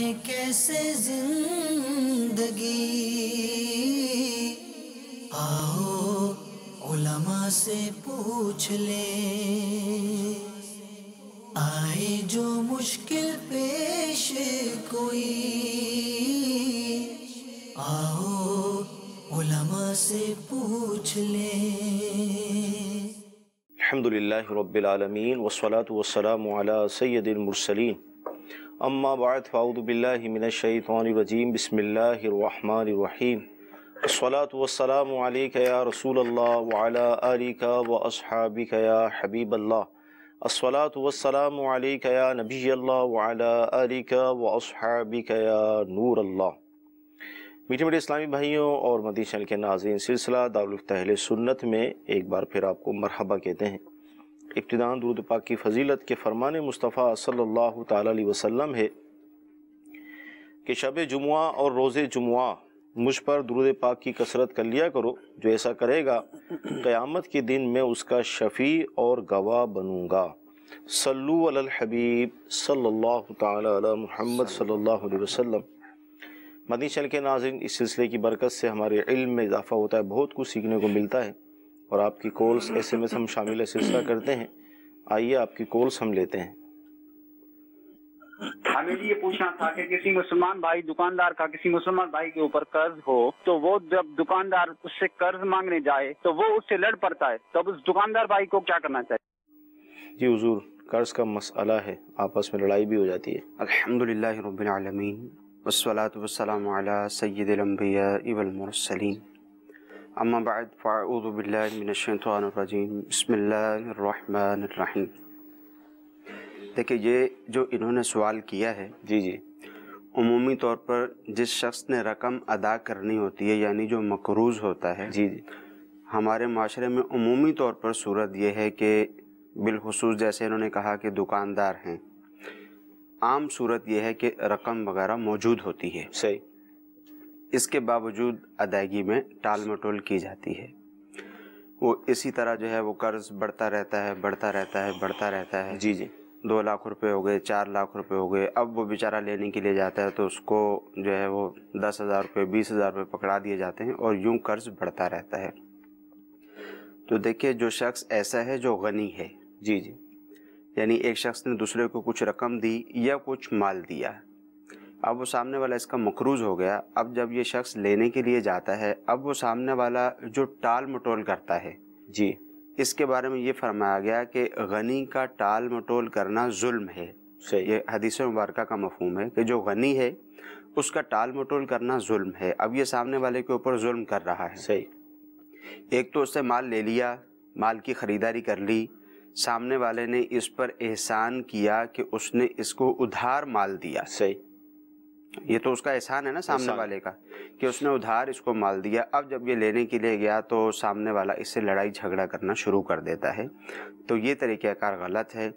گزاریں کیسے زندگی، آؤ علماء سے پوچھ لیں، آئے جو مشکل پیش کوئی، آؤ علماء سے پوچھ لیں۔ الحمدللہ رب العالمین والصلاة والسلام علی سید المرسلین، اما بعد فاعوذ باللہ من الشیطان الرجیم، بسم اللہ الرحمن الرحیم، الصلاة والسلام علیک یا رسول اللہ وعلی آلک واصحابک یا حبیب اللہ، الصلاة والسلام علیک یا نبی اللہ وعلی آلک واصحابک یا نور اللہ۔ میٹھے میٹھے اسلامی بھائیوں اور مدنی چینل کے ناظرین، سلسلہ دارالفتہ اہل سنت میں ایک بار پھر آپ کو مرحبا کہتے ہیں۔ ابتداءً درود پاک کی فضیلت کے فرمان مصطفیٰ صلی اللہ تعالیٰ علیہ وسلم ہے کہ شب جمعہ اور روز جمعہ مجھ پر درود پاک کی کثرت کر لیا کرو، جو ایسا کرے گا قیامت کے دن میں اس کا شفیع اور گواہ بنوں گا۔ صلو علی الحبیب صلی اللہ تعالیٰ علی محمد صلی اللہ علیہ وسلم۔ مدنی چینل کے ناظرین، اس سلسلے کی برکت سے ہمارے علم میں اضافہ ہوتا ہے، بہت کچھ سیکھنے کو ملتا ہے، اور آپ کی کالز SMS ہم شامل سلسلہ کرتے ہیں۔ آئیے آپ کی کالز ہم لیتے ہیں۔ ہمیں یہ پوچھنا تھا کہ کسی مسلمان بھائی دکاندار کا کسی مسلمان بھائی کے اوپر قرض ہو تو وہ جب دکاندار اس سے قرض مانگنے جائے تو وہ اس سے لڑ پڑتا ہے، تب اس دکاندار بھائی کو کیا کرنا چاہیے؟ جی حضور، قرض کا مسئلہ ہے، آپس میں لڑائی بھی ہو جاتی ہے۔ الحمدللہ رب العالمین والصلاة والسلام علی سید الانبیاء والمرسلین، اما بعد فاعوذ باللہ من الشیطان الرجیم، بسم اللہ الرحمن الرحیم۔ دیکھیں، یہ جو انہوں نے سوال کیا ہے، جی عمومی طور پر جس شخص نے رقم ادا کرنی ہوتی ہے، یعنی جو مقروض ہوتا ہے، جی ہمارے معاشرے میں عمومی طور پر صورت یہ ہے کہ بالخصوص جیسے انہوں نے کہا کہ دکاندار ہیں، عام صورت یہ ہے کہ رقم وغیرہ موجود ہوتی ہے، صحیح، اس کے باوجود ادائیگی میں ٹال مٹول کی جاتی ہے۔ وہ اسی طرح جو ہے وہ قرض بڑھتا رہتا ہے، بڑھتا رہتا ہے، بڑھتا رہتا ہے۔ جی 2 لاکھ روپے ہو گئے، 4 لاکھ روپے ہو گئے، اب وہ بیچارہ لینے کے لیے جاتا ہے تو اس کو جو ہے وہ 10,000 روپے 20,000 روپے پکڑا دیے جاتے ہیں، اور یوں قرض بڑھتا رہتا ہے۔ تو دیکھیے، جو شخص ایسا ہے جو غنی ہے، جی یعنی ایک شخص نے دوسرے کو کچھ رقم دی یا کچھ مال دیا، اب وہ سامنے والا اس کا مقروض ہو گیا، اب جب یہ شخص لینے کے لیے جاتا ہے، اب وہ سامنے والا جو ٹال مٹول کرتا ہے، جی، اس کے بارے میں یہ فرمایا گیا کہ غنی کا ٹال مٹول کرنا ظلم ہے۔ صحیح، یہ حدیث مبارکہ کا مفہوم ہے کہ جو غنی ہے اس کا ٹال مٹول کرنا ظلم ہے۔ اب یہ سامنے والے کے اوپر ظلم کر رہا ہے۔ صحیح، ایک تو اس سے مال لے لیا، مال کی خریداری کر لی، سامنے والے نے اس پر احسان کیا کہ اس نے اس کو ادھار مال دیا، صحیح، یہ تو اس کا احسان ہے نا سامنے والے کا کہ اس نے ادھار اس کو مال دیا۔ اب جب یہ لینے کے لیے گیا تو سامنے والا اس سے لڑائی جھگڑا کرنا شروع کر دیتا ہے، تو یہ طریقہ کار غلط ہے۔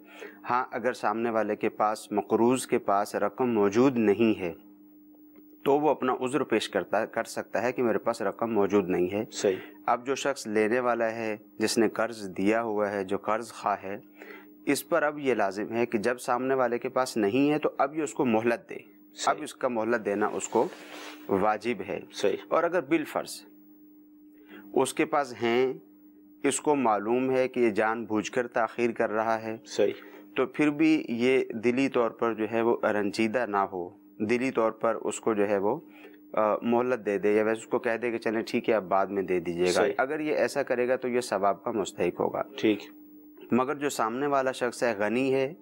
ہاں، اگر سامنے والے کے پاس مقروض کے پاس رقم موجود نہیں ہے تو وہ اپنا عذر پیش کر سکتا ہے کہ میرے پاس رقم موجود نہیں ہے۔ صحیح، اب جو شخص لینے والا ہے، جس نے قرض دیا ہوا ہے، جو قرض خواہ ہے، اس پر اب یہ لازم ہے کہ جب سامنے والے کے پاس نہیں ہے تو اب یہ اس کو مہلت دے، اب اس کا مہلت دینا اس کو واجب ہے۔ صحیح، اور اگر بالفرض اس کے پاس ہیں، اس کو معلوم ہے کہ یہ جان بوجھ کر تاخیر کر رہا ہے، صحیح، تو پھر بھی یہ دلی طور پر جو ہے وہ رنجیدہ نہ ہو، دلی طور پر اس کو جو ہے وہ مہلت دے دے، یا ویسے اس کو کہہ دے کہ چلیں ٹھیک ہے اب بعد میں دے دیجیے گا۔ اگر یہ ایسا کرے گا تو یہ ثواب کا مستحق ہوگا۔ ٹھیک، مگر جو سامنے والا شخص ہے، غنی ہے،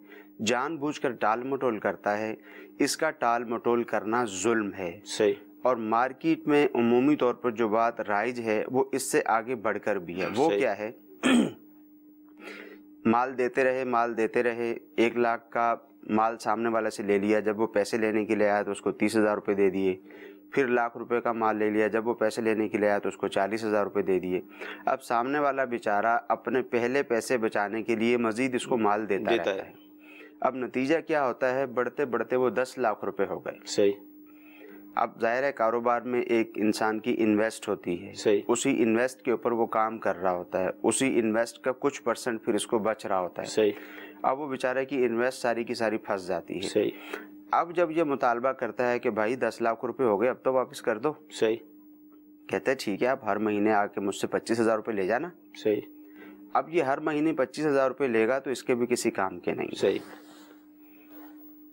جان بوجھ کر ٹال مٹول کرتا ہے، اس کا ٹال مٹول کرنا ظلم ہے۔ صحیح، اور مارکیٹ میں عمومی طور پر جو بات رائج ہے وہ اس سے آگے بڑھ کر بھی ہے۔ وہ کیا ہے؟ مال دیتے رہے، مال دیتے رہے، 1 لاکھ کا مال سامنے والا سے لے لیا، جب وہ پیسے لینے کے لیے آیا تو اس کو 30,000 روپے دے دیے، پھر 1,00,000 روپے کا مال لے لیا، جب وہ پیسے لینے کے لیے آیا تو اس کو 40,000 روپے دے دیے۔ اب سامنے والا بیچارہ اپنے پہلے پیسے بچانے کے لیے مزید اس کو مال دیتا ہے۔ اب نتیجہ کیا ہوتا ہے؟ بڑھتے بڑھتے وہ 10 لاکھ روپے ہو گئے۔ صحیح، اب ظاہر ہے کاروبار میں ایک انسان کی انویسٹ ہوتی ہے، صحیح، اسی انویسٹ کے اوپر وہ کام کر رہا ہوتا ہے، اسی انویسٹ کا کچھ پرسنٹ پھر اس کو بچ رہا ہوتا ہے۔ صحیح، اب وہ بیچارے کی انویسٹ ساری کی ساری پھنس جاتی ہے۔ صحیح، اب جب یہ مطالبہ کرتا ہے کہ بھائی 10 لاکھ روپے ہو گئے اب تو واپس کر دو، صحیح، کہتے ہیں ٹھیک ہے آپ ہر مہینے آ کے مجھ سے 25,000 روپے لے جانا. صحیح. اب یہ ہر مہینے 25,000 روپے لے گا تو اس کے بھی کسی کام کے نہیں. صحیح.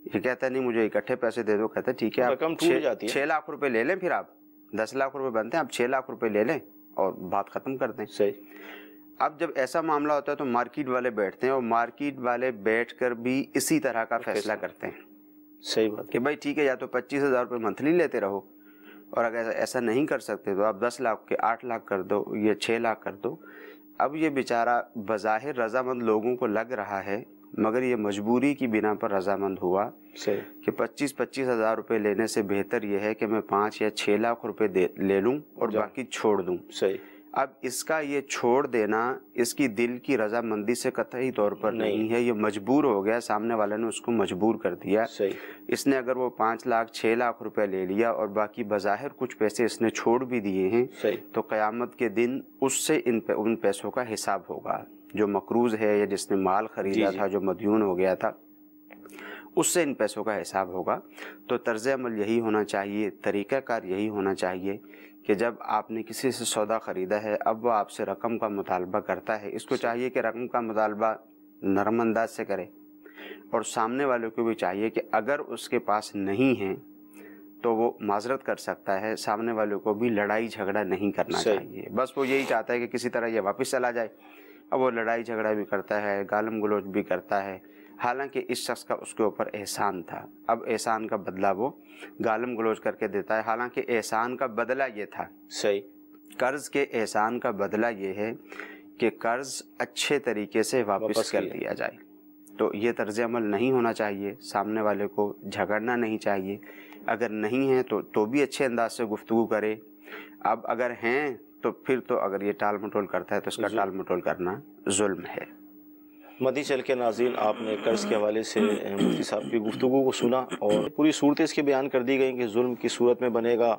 یہ کہتا ہے نہیں مجھے اکٹھے پیسے دے دو، کہتا ہے ٹھیک ہے رقم ٹوٹ جاتی ہے. 6 لاکھ روپے لے لیں، پھر آپ 10 لاکھ روپے بنتے ہیں، آپ 6 لاکھ روپے لے لیں اور بات ختم کر دیں. صحیح. اب جب ایسا معاملہ ہوتا ہے تو مارکیٹ والے بیٹھتے ہیں اور مارکیٹ والے بیٹھ کر بھی اسی طرح کا فیصلہ کرتے ہیں. صحیح بات کہ بھائی ٹھیک ہے یا تو 25,000 روپے منتھلی لیتے رہو، اور اگر ایسا نہیں کر سکتے تو آپ 10 لاکھ کے 8 لاکھ کر دو یا 6 لاکھ کر دو. اب یہ بیچارہ بظاہر رضامند لوگوں کو لگ رہا ہے، مگر یہ مجبوری کی بنا پر رضامند ہوا کہ 25,000 روپے لینے سے بہتر یہ ہے کہ میں 5 یا 6 لاکھ روپے لے لوں اور باقی چھوڑ دوں. صحیح. اب اس کا یہ چھوڑ دینا اس کی دل کی رضامندی سے قطعی طور پر نہیں ہے، یہ مجبور ہو گیا، سامنے والے نے اس کو مجبور کر دیا. صحیح. اس نے اگر وہ 5 لاکھ 6 لاکھ روپے لے لیا اور باقی بظاہر کچھ پیسے اس نے چھوڑ بھی دیے ہیں، تو قیامت کے دن اس سے ان پیسوں کا حساب ہوگا. جو مقروض ہے یا جس نے مال خریدا تھا، جو مدیون ہو گیا تھا، اس سے ان پیسوں کا حساب ہوگا. تو طرز عمل یہی ہونا چاہیے، طریقہ کار یہی ہونا چاہیے کہ جب آپ نے کسی سے سودا خریدا ہے، اب وہ آپ سے رقم کا مطالبہ کرتا ہے، اس کو چاہیے کہ رقم کا مطالبہ نرم انداز سے کرے، اور سامنے والے کو بھی چاہیے کہ اگر اس کے پاس نہیں ہے تو وہ معذرت کر سکتا ہے. سامنے والے کو بھی لڑائی جھگڑا نہیں کرنا چاہیے، بس وہ یہی چاہتا ہے کہ کسی طرح یہ واپس چلا جائے. اب وہ لڑائی جھگڑا بھی کرتا ہے، گالم گلوچ بھی کرتا ہے، حالانکہ اس شخص کا اس کے اوپر احسان تھا. اب احسان کا بدلہ وہ گالم گلوچ کر کے دیتا ہے، حالانکہ احسان کا بدلہ یہ تھا. صحیح. قرض کے احسان کا بدلہ یہ ہے کہ قرض اچھے طریقے سے واپس کر دیا جائے. تو یہ طرز عمل نہیں ہونا چاہیے، سامنے والے کو جھگڑنا نہیں چاہیے. اگر نہیں ہے تو بھی اچھے انداز سے گفتگو کرے. اب اگر ہیں تو پھر تو اگر یہ ٹال مٹول کرتا ہے تو اس کا ٹال مٹول کرنا ظلم ہے. مدی چل کے ناظرین، آپ نے قرض کے حوالے سے مفتی صاحب کی گفتگو کو سنا اور پوری صورتیں اس کے بیان کر دی گئی کہ ظلم کی صورت میں بنے گا،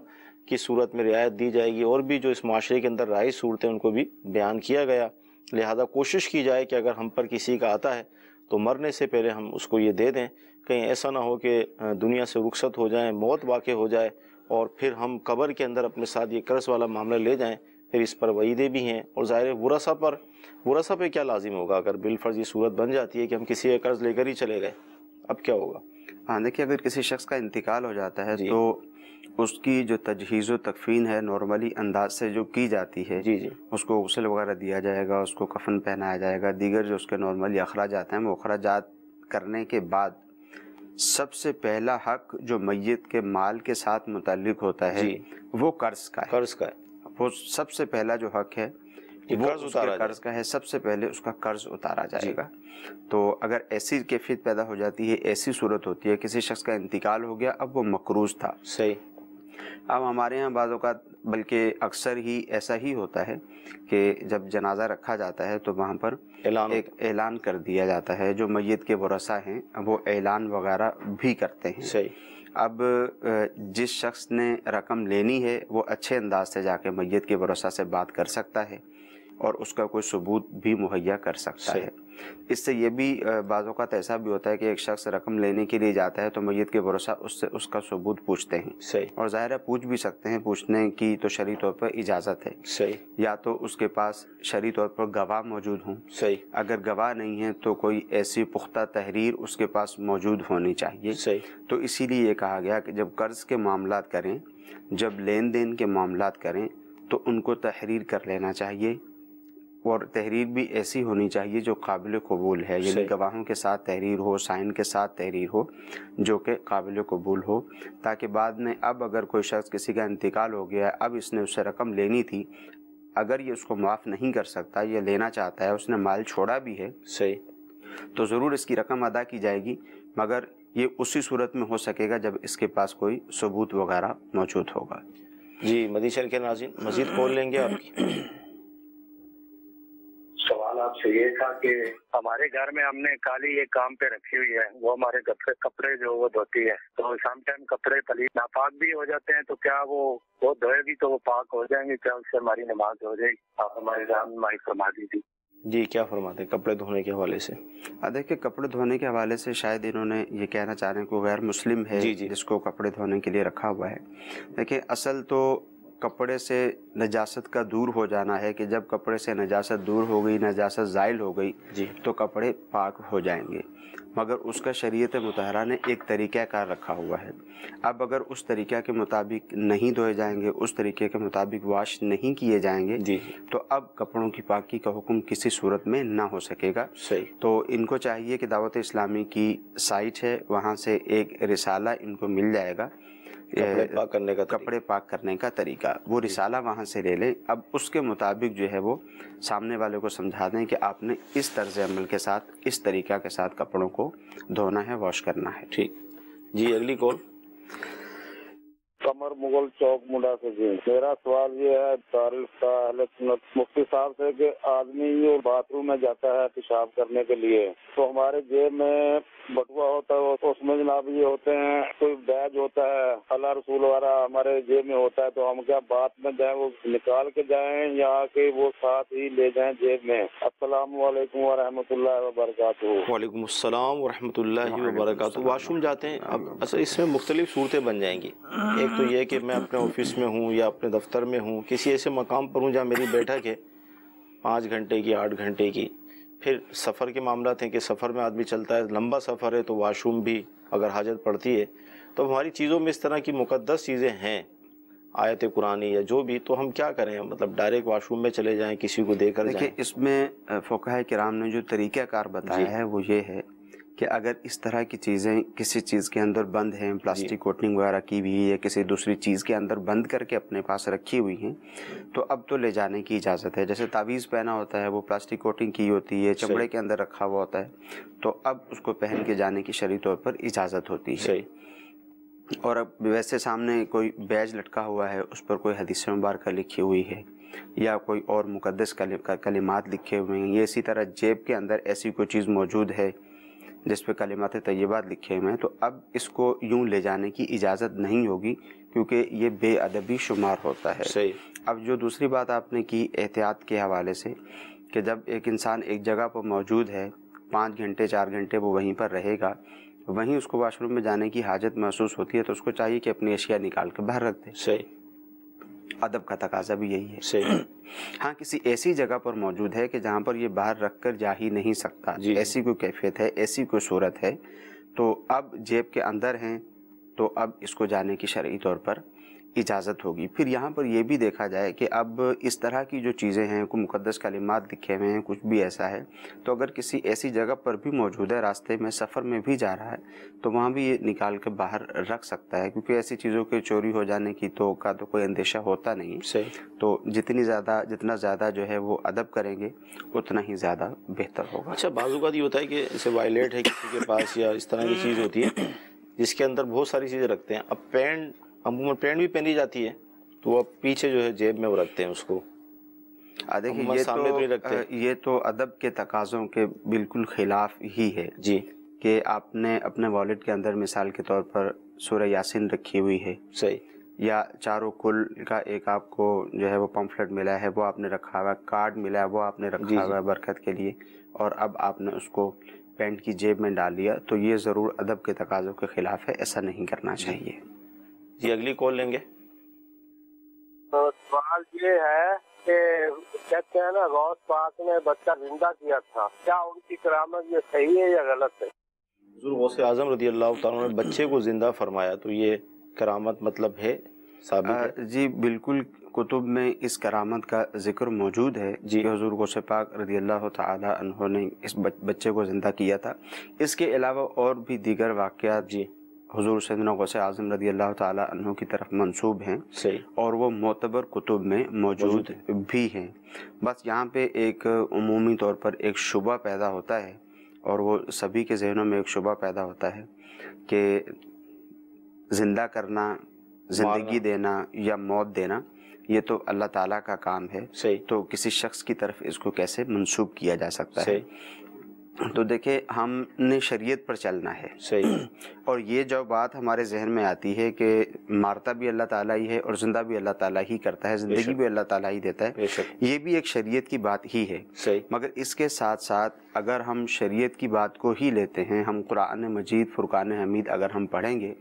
کس صورت میں رعایت دی جائے گی، اور بھی جو اس معاشرے کے اندر رائج صورتیں ان کو بھی بیان کیا گیا. لہذا کوشش کی جائے کہ اگر ہم پر کسی کا آتا ہے تو مرنے سے پہلے ہم اس کو یہ دے دیں. کہیں ایسا نہ ہو کہ دنیا سے رخصت ہو جائیں، موت واقع ہو جائے اور پھر ہم قبر کے اندر اپنے ساتھ یہ قرض والا معاملہ لے جائیں. پھر اس پر وعیدیں بھی ہیں، اور ظاہر ورثہ پہ کیا لازم ہوگا اگر بالفرض یہ صورت بن جاتی ہے کہ ہم کسی کا قرض لے کر ہی چلے گئے، اب کیا ہوگا؟ ہاں دیکھیے، اگر کسی شخص کا انتقال ہو جاتا ہے تو اس کی جو تجہیز و تکفین ہے نارملی انداز سے جو کی جاتی ہے، اس کو غسل وغیرہ دیا جائے گا، اس کو کفن پہنایا جائے گا، دیگر جو اس کے نارملی اخراجات ہیں، وہ اخراجات کرنے کے بعد سب سے پہلا حق جو میت کے مال کے ساتھ متعلق ہوتا ہے وہ قرض کا ہے. وہ سب سے پہلا جو حق ہے وہ قرض کا ہے، سب سے پہلے اس کا قرض اتارا جائے گا. تو اگر ایسی کیفیت پیدا ہو جاتی ہے، ایسی صورت ہوتی ہے، کسی شخص کا انتقال ہو گیا، اب وہ مقروض تھا. صحیح. اب ہمارے ہاں بعض اوقات بلکہ اکثر ہی ایسا ہی ہوتا ہے کہ جب جنازہ رکھا جاتا ہے تو وہاں پر ایک اعلان کر دیا جاتا ہے. جو میت کے ورثاء ہیں وہ اعلان وغیرہ بھی کرتے ہیں. صحیح. اب جس شخص نے رقم لینی ہے وہ اچھے انداز سے جا کے میت کے ورثاء سے بات کر سکتا ہے اور اس کا کوئی ثبوت بھی مہیا کر سکتا ہے. اس سے یہ بھی بعض اوقات ایسا بھی ہوتا ہے کہ ایک شخص رقم لینے کے لیے جاتا ہے تو میت کے ورثاء اس سے اس کا ثبوت پوچھتے ہیں. صحیح. اور ظاہر ہے پوچھ بھی سکتے ہیں، پوچھنے کی تو شرعی طور پر اجازت ہے. صحیح. یا تو اس کے پاس شرعی طور پر گواہ موجود ہوں. صحیح. اگر گواہ نہیں ہے تو کوئی ایسی پختہ تحریر اس کے پاس موجود ہونی چاہیے. صحیح. تو اسی لیے یہ کہا گیا کہ جب قرض کے معاملات کریں، جب لین دین کے معاملات کریں تو ان کو تحریر کر لینا چاہیے، اور تحریر بھی ایسی ہونی چاہیے جو قابل قبول ہے. یعنی گواہوں کے ساتھ تحریر ہو، سائن کے ساتھ تحریر ہو جو کہ قابل قبول ہو، تاکہ بعد میں اب اگر کوئی شخص کسی کا انتقال ہو گیا، اب اس نے اس سے رقم لینی تھی، اگر یہ اس کو معاف نہیں کر سکتا، یہ لینا چاہتا ہے، اس نے مال چھوڑا بھی ہے، صحیح، تو ضرور اس کی رقم ادا کی جائے گی، مگر یہ اسی صورت میں ہو سکے گا جب اس کے پاس کوئی ثبوت وغیرہ موجود ہوگا. جی مدی شہر کے ناظرین مزید کال لیں گے آپ کی. سوال آپ سے یہ تھا کہ ہمارے گھر میں ہم نے کالی ایک کام پہ رکھی ہوئی ہے، وہ ہمارے کپڑے جو وہ دھوتی ہے، تو سم ٹائم کپڑے پلیت ناپاک بھی ہو جاتے ہیں، تو کیا وہ دھوئے گی تو وہ پاک ہو جائیں گے؟ کیا اس سے ہماری نماز ہو جائے گی؟ آپ ہماری رہنمائی فرما دیجیے. جی کیا فرماتے ہیں کپڑے دھونے کے حوالے سے؟ دیکھیے کپڑے دھونے کے حوالے سے شاید انہوں نے یہ کہنا چاہ رہے ہیں کہ غیر مسلم ہے جس کو کپڑے دھونے کے لیے رکھا ہوا ہے. دیکھیے اصل تو کپڑے سے نجاست کا دور ہو جانا ہے کہ جب کپڑے سے نجاست دور ہو گئی، نجاست زائل ہو گئی تو کپڑے پاک ہو جائیں گے. مگر اس کا شریعت مطہرہ نے ایک طریقہ کار رکھا ہوا ہے. اب اگر اس طریقہ کے مطابق نہیں دھوئے جائیں گے، اس طریقے کے مطابق واش نہیں کیے جائیں گے تو اب کپڑوں کی پاکی کا حکم کسی صورت میں نہ ہو سکے گا. تو ان کو چاہیے کہ دعوت اسلامی کی سائٹ ہے، وہاں سے ایک رسالہ ان کو مل جائے گا کپڑے پاک کرنے کا طریقہ، وہ رسالہ وہاں سے لے لیں. اب اس کے مطابق جو ہے وہ سامنے والے کو سمجھا دیں کہ آپ نے اس طرز عمل کے ساتھ، اس طریقہ کے ساتھ کپڑوں کو دھونا ہے، واش کرنا ہے. ٹھیک جی. اگلی کال. قمر مغل چوک منڈا سے. جی میرا سوال یہ ہے تعارف کا اہل سنت مفتی صاحب سے کہ آدمی یہ باتھ روم میں جاتا ہے پیشاب کرنے کے لیے تو ہمارے جیب میں بٹوا ہوتا ہے، اس میں جناب یہ ہوتے ہیں کوئی بیج ہوتا ہے اللہ رسول والا ہمارے جیب میں ہوتا ہے، تو ہم کیا بات میں جائیں وہ نکال کے جائیں یا کہ وہ ساتھ ہی لے جائیں جیب میں؟ السلام علیکم ورحمۃ اللہ وبرکاتہ. وعلیکم السلام ورحمۃ اللہ وبرکاتہ. واش روم جاتے ہیں، اب اصل اس میں مختلف صورتیں بن جائیں گی. ایک تو یہ کہ میں اپنے آفس میں ہوں یا اپنے دفتر میں ہوں، کسی ایسے مقام پر ہوں جہاں میری بیٹھک ہے 5 گھنٹے کی 8 گھنٹے کی. پھر سفر کے معاملات ہیں کہ سفر میں آدمی چلتا ہے، لمبا سفر ہے تو واش روم بھی اگر حاجت پڑتی ہے تو ہماری چیزوں میں اس طرح کی مقدس چیزیں ہیں، آیت قرآنی یا جو بھی، تو ہم کیا کریں؟ مطلب ڈائریکٹ واش روم میں چلے جائیں، کسی کو دے کر جائیں؟ دیکھیں اس میں فقہاء کرام نے جو طریقہ کار بتایا ہے وہ یہ ہے کہ اگر اس طرح کی چیزیں کسی چیز کے اندر بند ہیں، پلاسٹک کوٹنگ وغیرہ کی ہوئی یا کسی دوسری چیز کے اندر بند کر کے اپنے پاس رکھی ہوئی ہیں تو اب تو لے جانے کی اجازت ہے. جیسے تعویذ پہنا ہوتا ہے وہ پلاسٹک کوٹنگ کی ہوتی ہے، چمڑے کے اندر رکھا ہوا ہوتا ہے، تو اب اس کو پہن کے جانے کی شرعی طور پر اجازت ہوتی ہے. اور اب ویسے سامنے کوئی بیج لٹکا ہوا ہے، اس پر کوئی حدیث مبارکہ لکھی ہوئی ہے یا کوئی اور مقدس کلمات لکھے ہوئے ہیں، یہ اسی طرح جیب کے اندر ایسی کوئی چیز موجود ہے جس پہ کلمات طیبات لکھے ہوئے ہیں، تو اب اس کو یوں لے جانے کی اجازت نہیں ہوگی کیونکہ یہ بے ادبی شمار ہوتا ہے. اب جو دوسری بات آپ نے کی احتیاط کے حوالے سے کہ جب ایک انسان ایک جگہ پر موجود ہے 5 گھنٹے 4 گھنٹے وہ وہیں پر رہے گا، وہیں اس کو واش روم میں جانے کی حاجت محسوس ہوتی ہے تو اس کو چاہیے کہ اپنی اشیاء نکال کے باہر رکھ دے. ادب کا تقاضا بھی یہی ہے. ہاں کسی ایسی جگہ پر موجود ہے کہ جہاں پر یہ باہر رکھ کر جا ہی نہیں سکتا، ایسی کوئی کیفیت ہے، ایسی کوئی صورت ہے، تو اب جیب کے اندر ہیں تو اب اس کو جانے کی شرعی طور پر اجازت ہوگی. پھر یہاں پر یہ بھی دیکھا جائے کہ اب اس طرح کی جو چیزیں ہیں، کوئی مقدس کلمات لکھے ہوئے ہیں، کچھ بھی ایسا ہے، تو اگر کسی ایسی جگہ پر بھی موجود ہے، راستے میں سفر میں بھی جا رہا ہے، تو وہاں بھی یہ نکال کے باہر رکھ سکتا ہے کیونکہ ایسی چیزوں کے چوری ہو جانے کی تو کوئی اندیشہ ہوتا نہیں. تو جتنا زیادہ جو ہے وہ ادب کریں گے اتنا ہی زیادہ بہتر ہوگا. اچھا بعض اوقات یہ ہوتا ہے کہ اسے وائلیٹ ہے کسی کے پاس یا اس طرح کی چیز ہوتی ہے جس کے اندر بہت ساری چیزیں رکھتے ہیں. اب پینٹ عموماً پینٹ بھی پہنی جاتی ہے تو وہ پیچھے جو ہے جیب میں وہ رکھتے ہیں اس کو. دیکھیے یہ تو ادب کے تقاضوں کے بالکل خلاف ہی ہے جی کہ آپ نے اپنے والیٹ کے اندر مثال کے طور پر سورہ یاسین رکھی ہوئی ہے، یا چاروں کل کا ایک آپ کو جو ہے وہ پمفلٹ ملا ہے وہ آپ نے رکھا ہوا ہے، کارڈ ملا ہے وہ آپ نے رکھا ہوا ہے برکت کے لیے، اور اب آپ نے اس کو پینٹ کی جیب میں ڈال لیا، تو یہ ضرور ادب کے تقاضوں کے خلاف ہے، ایسا نہیں کرنا چاہیے. جی اگلی کال لیں گے. سوال یہ ہے کہ کہتے ہیں نا غوث پاک نے بچہ زندہ کیا تھا، کیا ان کی کرامت یہ صحیح ہے یا غلط ہے؟ حضور غوث اعظم رضی اللہ تعالیٰ نے بچے کو زندہ فرمایا، تو یہ کرامت مطلب ہے ثابت ہے؟ جی بالکل، کتب میں اس کرامت کا ذکر موجود ہے کہ حضور غوث پاک رضی اللہ تعالی عنہ نے اس بچے کو زندہ کیا تھا. اس کے علاوہ اور بھی دیگر واقعات حضور سیدنا غوث اعظم رضی اللہ تعالی عنہ کی طرف منسوب ہیں اور وہ معتبر کتب میں موجود بھی ہیں. بس یہاں پہ ایک عمومی طور پر ایک شبہ پیدا ہوتا ہے، اور وہ سبھی کے ذہنوں میں ایک شبہ پیدا ہوتا ہے کہ زندہ کرنا، زندگی دینا یا موت دینا یہ تو اللہ تعالیٰ کا کام ہے، تو کسی شخص کی طرف اس کو کیسے منسوب کیا جا سکتا ہے؟ تو دیکھیں ہم نے شریعت پر چلنا ہے، صحیح، اور یہ جو بات ہمارے ذہن میں آتی ہے کہ مارتا بھی اللہ تعالیٰ ہی ہے اور زندہ بھی اللہ تعالیٰ ہی کرتا ہے، زندگی بھی اللہ تعالیٰ ہی دیتا بے ہے، شک، یہ بھی ایک شریعت کی بات ہی ہے۔ صحیح، مگر اس کے ساتھ ساتھ اگر ہم شریعت کی بات کو ہی لیتے ہیں، ہم قرآن مجید فرقان حمید اگر ہم پڑھیں گے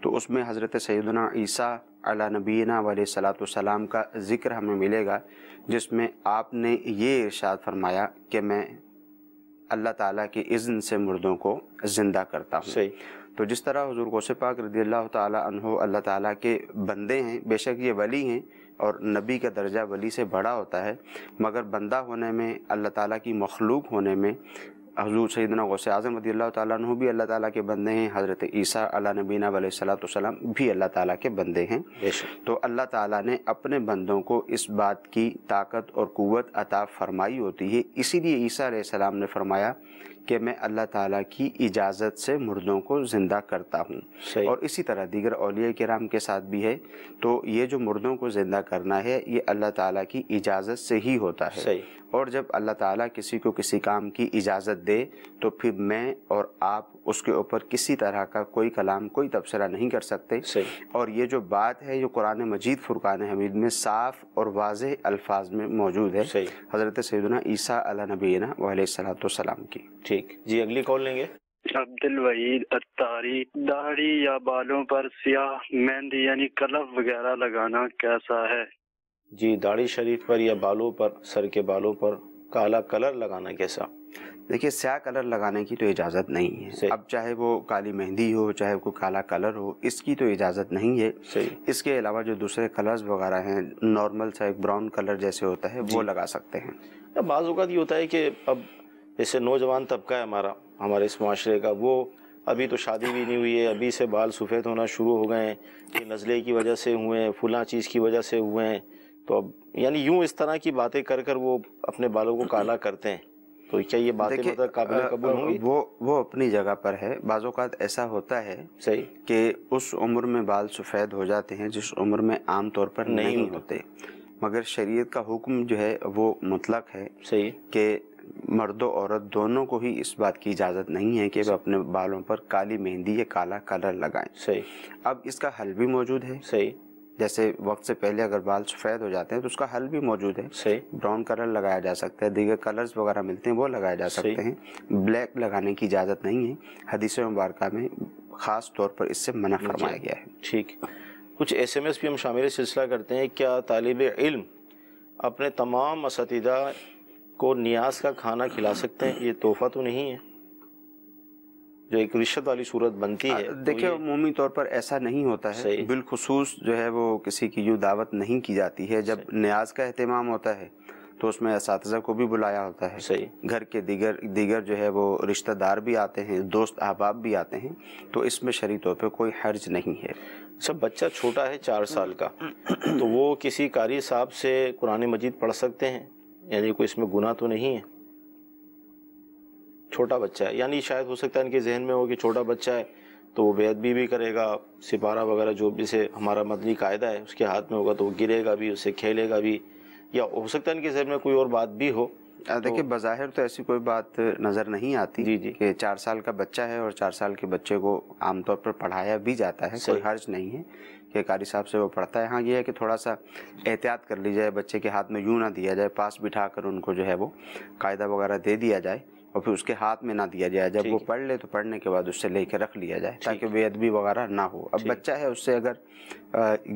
تو اس میں حضرت سیدنا عیسیٰ علی نبینا علیہ الصلاۃ والسلام کا ذکر ہمیں ملے گا، جس میں آپ نے یہ ارشاد فرمایا کہ میں اللہ تعالیٰ کے اذن سے مردوں کو زندہ کرتا ہوں۔ صحیح، تو جس طرح حضور غوث پاک رضی اللہ تعالیٰ عنہ اللہ تعالیٰ کے بندے ہیں، بے شک یہ ولی ہیں اور نبی کا درجہ ولی سے بڑا ہوتا ہے، مگر بندہ ہونے میں، اللہ تعالیٰ کی مخلوق ہونے میں حضور سیدنا غوث اعظم رضی اللہ تعالیٰ عنہ بھی اللہ تعالیٰ کے بندے ہیں، حضرت عیسیٰ علی نبینا علیہ الصلاۃ والسلام بھی اللہ تعالیٰ کے بندے ہیں۔ بے شک، تو اللہ تعالیٰ نے اپنے بندوں کو اس بات کی طاقت اور قوت عطا فرمائی ہوتی ہے، اسی لیے عیسیٰ علیہ السلام نے فرمایا کہ میں اللہ تعالیٰ کی اجازت سے مردوں کو زندہ کرتا ہوں، صحیح، اور اسی طرح دیگر اولیاء کرام کے ساتھ بھی ہے۔ تو یہ جو مردوں کو زندہ کرنا ہے یہ اللہ تعالیٰ کی اجازت سے ہی ہوتا ہے، صحیح، اور جب اللہ تعالیٰ کسی کو کسی کام کی اجازت دے تو پھر میں اور آپ اس کے اوپر کسی طرح کا کوئی کلام، کوئی تبصرہ نہیں کر سکتے۔ صحیح، اور یہ جو بات ہے یہ قرآن مجید فرقان حمید میں صاف اور واضح الفاظ میں موجود ہے، صحیح، حضرت سیدنا عیسیٰ علی نبینا علیہ الصلاۃ والسلام کی۔ ٹھیک جی، اگلی کال لیں گے۔ عبد الوحید اتاری، داڑھی یا بالوں پر سیاہ مہندی یعنی کلف وغیرہ لگانا کیسا ہے؟ جی، داڑھی شریف پر یا بالوں پر، سر کے بالوں پر کالا کلر لگانا کیسا؟ دیکھیے سیاہ کلر لگانے کی تو اجازت نہیں ہے، صحیح، اب چاہے وہ کالی مہندی ہو چاہے کوئی کالا کلر ہو، اس کی تو اجازت نہیں ہے۔ صحیح، اس کے علاوہ جو دوسرے کلرز وغیرہ ہیں، نارمل سا ایک براؤن کلر جیسے ہوتا ہے وہ لگا سکتے ہیں۔ بعض اوقات یہ ہوتا ہے کہ اب جیسے نوجوان طبقہ ہے ہمارے اس معاشرے کا، وہ ابھی تو شادی بھی نہیں ہوئی ہے، ابھی سے بال سفید ہونا شروع ہو گئے ہیں، کہ نزلے کی وجہ سے ہوئے ہیں، فلاں چیز کی وجہ سے ہوئے ہیں، تو اب یعنی یوں اس طرح کی باتیں کر کر وہ اپنے بالوں کو کالا کرتے ہیں، تو کیا یہ باتیں مطلب قابل قبول ہوں گی؟ وہ اپنی جگہ پر ہے۔ بعض اوقات ایسا ہوتا ہے صحیح، کہ اس عمر میں بال سفید ہو جاتے ہیں جس عمر میں عام طور پر نہیں ہوتے، مگر شریعت کا حکم جو ہے وہ مطلق ہے صحیح، کہ مرد و عورت دونوں کو ہی اس بات کی اجازت نہیں ہے کہ وہ اپنے بالوں پر کالی مہندی یا کالا کلر لگائیں۔ صحیح، اب اس کا حل بھی موجود ہے، صحیح، جیسے وقت سے پہلے اگر بال سفید ہو جاتے ہیں تو اس کا حل بھی موجود ہے، صحیح، براؤن کلر لگایا جا سکتا ہے، دیگر کلرز وغیرہ ملتے ہیں وہ لگائے جا سکتے ہیں، بلیک لگانے کی اجازت نہیں ہے، حدیث مبارکہ میں خاص طور پر اس سے منع فرمایا گیا ہے۔ ٹھیک، کچھ ایس ایم ایس بھی ہم شامل سلسلہ کرتے ہیں۔ کیا طالب علم اپنے تمام اساتذہ کو نیاز کا کھانا کھلا سکتے ہیں؟ یہ تحفہ تو نہیں ہے جو ایک رشوت والی صورت بنتی ہے؟ دیکھیں عمومی طور پر ایسا نہیں ہوتا ہے، بالخصوص جو ہے وہ کسی کی یوں دعوت نہیں کی جاتی ہے۔ جب نیاز کا اہتمام ہوتا ہے تو اس میں اساتذہ کو بھی بلایا ہوتا ہے، صحیح، گھر کے دیگر جو ہے وہ رشتہ دار بھی آتے ہیں، دوست احباب بھی آتے ہیں، تو اس میں شرعی طور پہ کوئی حرج نہیں ہے۔ سب بچہ چھوٹا ہے 4 سال کا، تو وہ کسی قاری صاحب سے قرآن مجید پڑھ سکتے ہیں؟ یعنی کوئی اس میں گناہ تو نہیں ہے؟ چھوٹا بچہ ہے، یعنی شاید ہو سکتا ہے ان کے ذہن میں ہو کہ چھوٹا بچہ ہے تو وہ بے ادبی بھی کرے گا، سپارہ وغیرہ جو جسے ہمارا مدنی قاعدہ ہے اس کے ہاتھ میں ہوگا تو وہ گرے گا بھی، اسے کھیلے گا بھی، یا ہو سکتا ہے ان کے ذہن میں کوئی اور بات بھی ہو۔ دیکھیں بظاہر تو ایسی کوئی بات نظر نہیں آتی جی کہ 4 سال کا بچہ ہے اور 4 سال کے بچے کو عام طور پر پڑھایا بھی جاتا ہے، کوئی حرج نہیں ہے کہ قاری صاحب سے وہ پڑھتا ہے۔ ہاں یہ ہے کہ تھوڑا سا احتیاط کر لی جائے، بچے کے ہاتھ میں یوں نہ دیا جائے، پاس بٹھا کر ان کو جو ہے وہ قاعدہ وغیرہ دے دیا جائے اور پھر اس کے ہاتھ میں نہ دیا جائے، جب وہ پڑھ لے تو پڑھنے کے بعد اس سے لے کے رکھ لیا جائے تاکہ بے ادبی وغیرہ نہ ہو۔ اب بچہ ہے، اس سے اگر